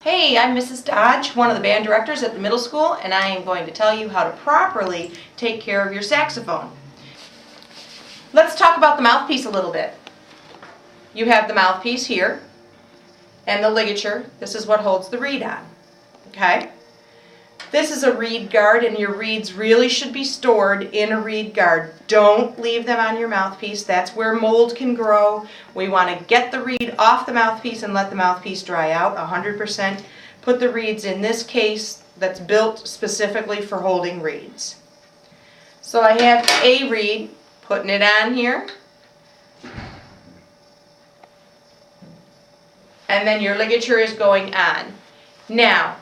Hey, I'm Mrs. Dodge, one of the band directors at the middle school, and I am going to tell you how to properly take care of your saxophone. Let's talk about the mouthpiece a little bit. You have the mouthpiece here, and the ligature. This is what holds the reed on. Okay? This is a reed guard, and your reeds really should be stored in a reed guard. Don't leave them on your mouthpiece. That's where mold can grow. We want to get the reed off the mouthpiece and let the mouthpiece dry out 100%. Put the reeds in this case that's built specifically for holding reeds. So I have a reed, putting it on here. And then your ligature is going on. Now,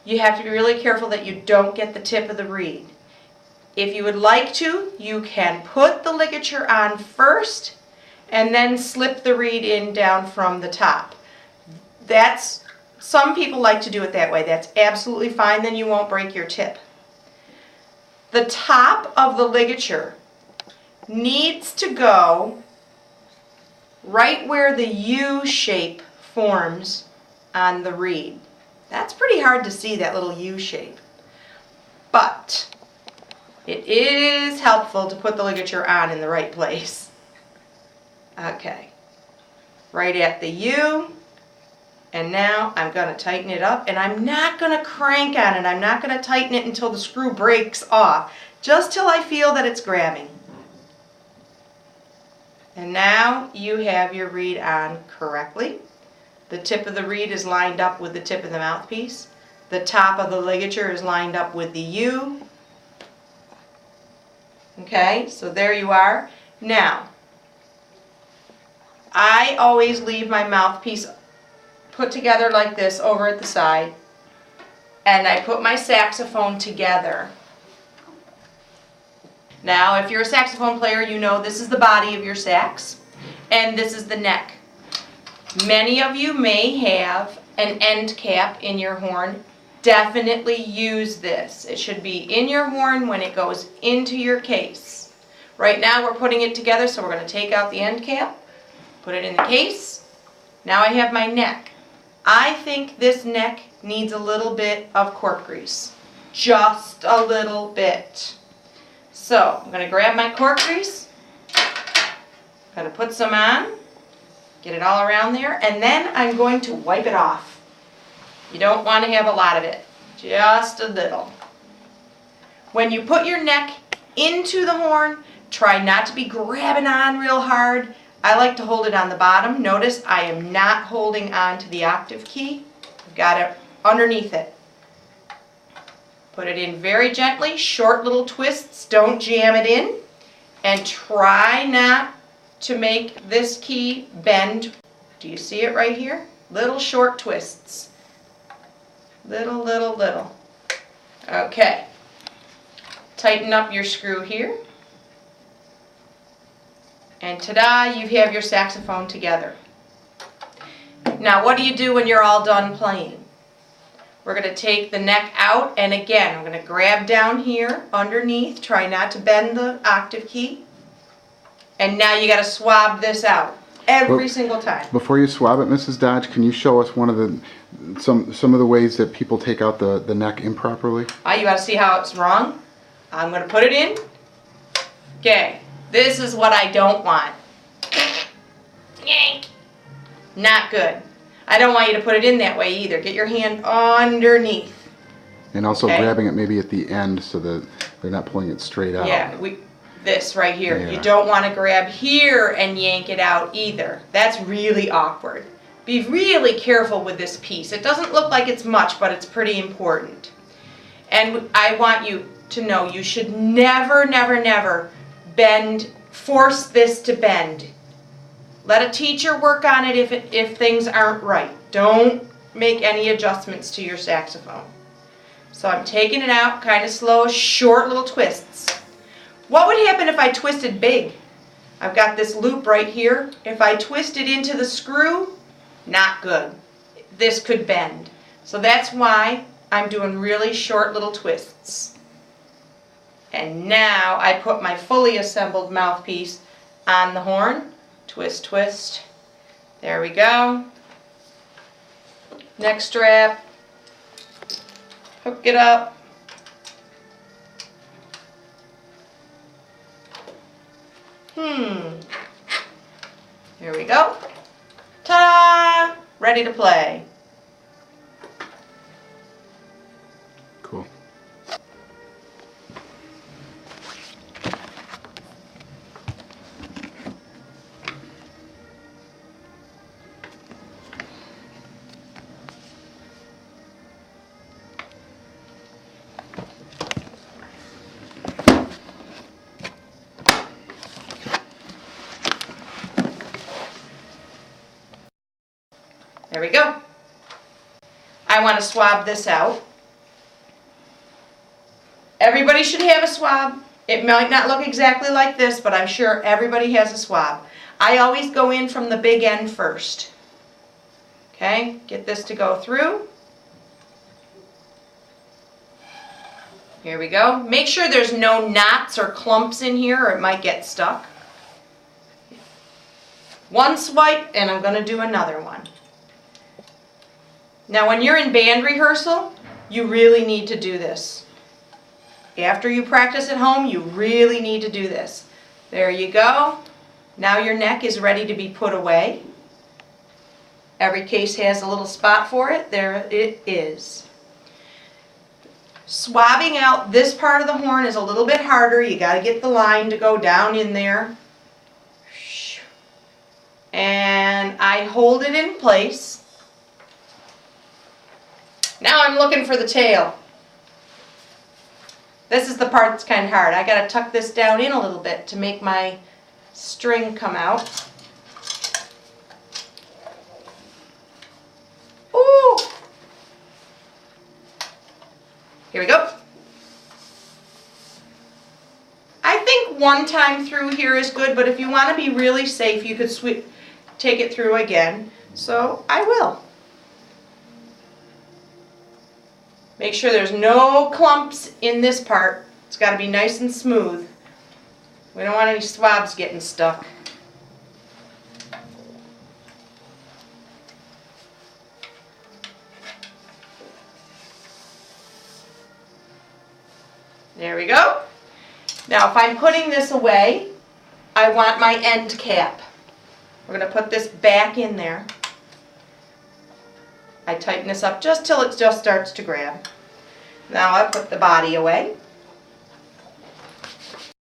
you have to be really careful that you don't get the tip of the reed. If you would like to, you can put the ligature on first and then slip the reed in down from the top. Some people like to do it that way. That's absolutely fine, then you won't break your tip. The top of the ligature needs to go right where the U shape forms on the reed. That's pretty hard to see, that little U shape. But it is helpful to put the ligature on in the right place. Okay. Right at the U. And now I'm going to tighten it up, and I'm not going to crank on it. I'm not going to tighten it until the screw breaks off, just till I feel that it's grabbing. And now you have your reed on correctly. The tip of the reed is lined up with the tip of the mouthpiece. The top of the ligature is lined up with the U. Okay, so there you are. Now, I always leave my mouthpiece put together like this over at the side, and I put my saxophone together. Now, if you're a saxophone player, you know this is the body of your sax, and this is the neck. Many of you may have an end cap in your horn. Definitely use this. It should be in your horn when it goes into your case. Right now we're putting it together, so we're going to take out the end cap, put it in the case. Now I have my neck. I think this neck needs a little bit of cork grease. Just a little bit. So I'm going to grab my cork grease, I'm going to put some on. Get it all around there, and then I'm going to wipe it off. You don't want to have a lot of it, just a little. When you put your neck into the horn, try not to be grabbing on real hard. I like to hold it on the bottom. Notice I am not holding on to the octave key. I've got it underneath it. Put it in very gently, short little twists, don't jam it in, and try not to make this key bend. Do you see it right here? Little short twists. Little, little, little. Okay. Tighten up your screw here. And ta-da, you have your saxophone together. Now what do you do when you're all done playing? We're going to take the neck out, and again, I'm going to grab down here underneath. Try not to bend the octave key. And now you got to swab this out every single time. Before you swab it, Mrs. Dodge, can you show us one of the some of the ways that people take out the neck improperly? You got to see how it's wrong. I'm going to put it in. Okay, this is what I don't want. Yank. Not good. I don't want you to put it in that way either. Get your hand underneath. And also grabbing it maybe at the end so that they're not pulling it straight out. Yeah, this right here. Yeah. You don't want to grab here and yank it out either. That's really awkward. Be really careful with this piece. It doesn't look like it's much, but it's pretty important. And I want you to know you should never, never, never force this to bend. Let a teacher work on it if things aren't right. Don't make any adjustments to your saxophone. So I'm taking it out kind of slow, short little twists. What would happen if I twisted big? I've got this loop right here. If I twist it into the screw, not good. This could bend. So that's why I'm doing really short little twists. And now I put my fully assembled mouthpiece on the horn. Twist, twist. There we go. Neck strap, Hook it up. Here we go. Ta-da! Ready to play. Cool. There we go. I want to swab this out. Everybody should have a swab. It might not look exactly like this, but I'm sure everybody has a swab. I always go in from the big end first. Okay, get this to go through. Here we go. Make sure there's no knots or clumps in here or it might get stuck. One swipe and I'm going to do another one. Now when you're in band rehearsal, you really need to do this. After you practice at home, you really need to do this. There you go. Now your neck is ready to be put away. Every case has a little spot for it. There it is. Swabbing out this part of the horn is a little bit harder. You got to get the line to go down in there. And I hold it in place. Now I'm looking for the tail. This is the part that's kind of hard. I got to tuck this down in a little bit to make my string come out. Ooh! Here we go. I think one time through here is good, but if you want to be really safe, you could take it through again. So I will. Make sure there's no clumps in this part. It's got to be nice and smooth. We don't want any swabs getting stuck. There we go. Now if I'm putting this away, I want my end cap. We're going to put this back in there. I tighten this up just till it just starts to grab. Now I put the body away.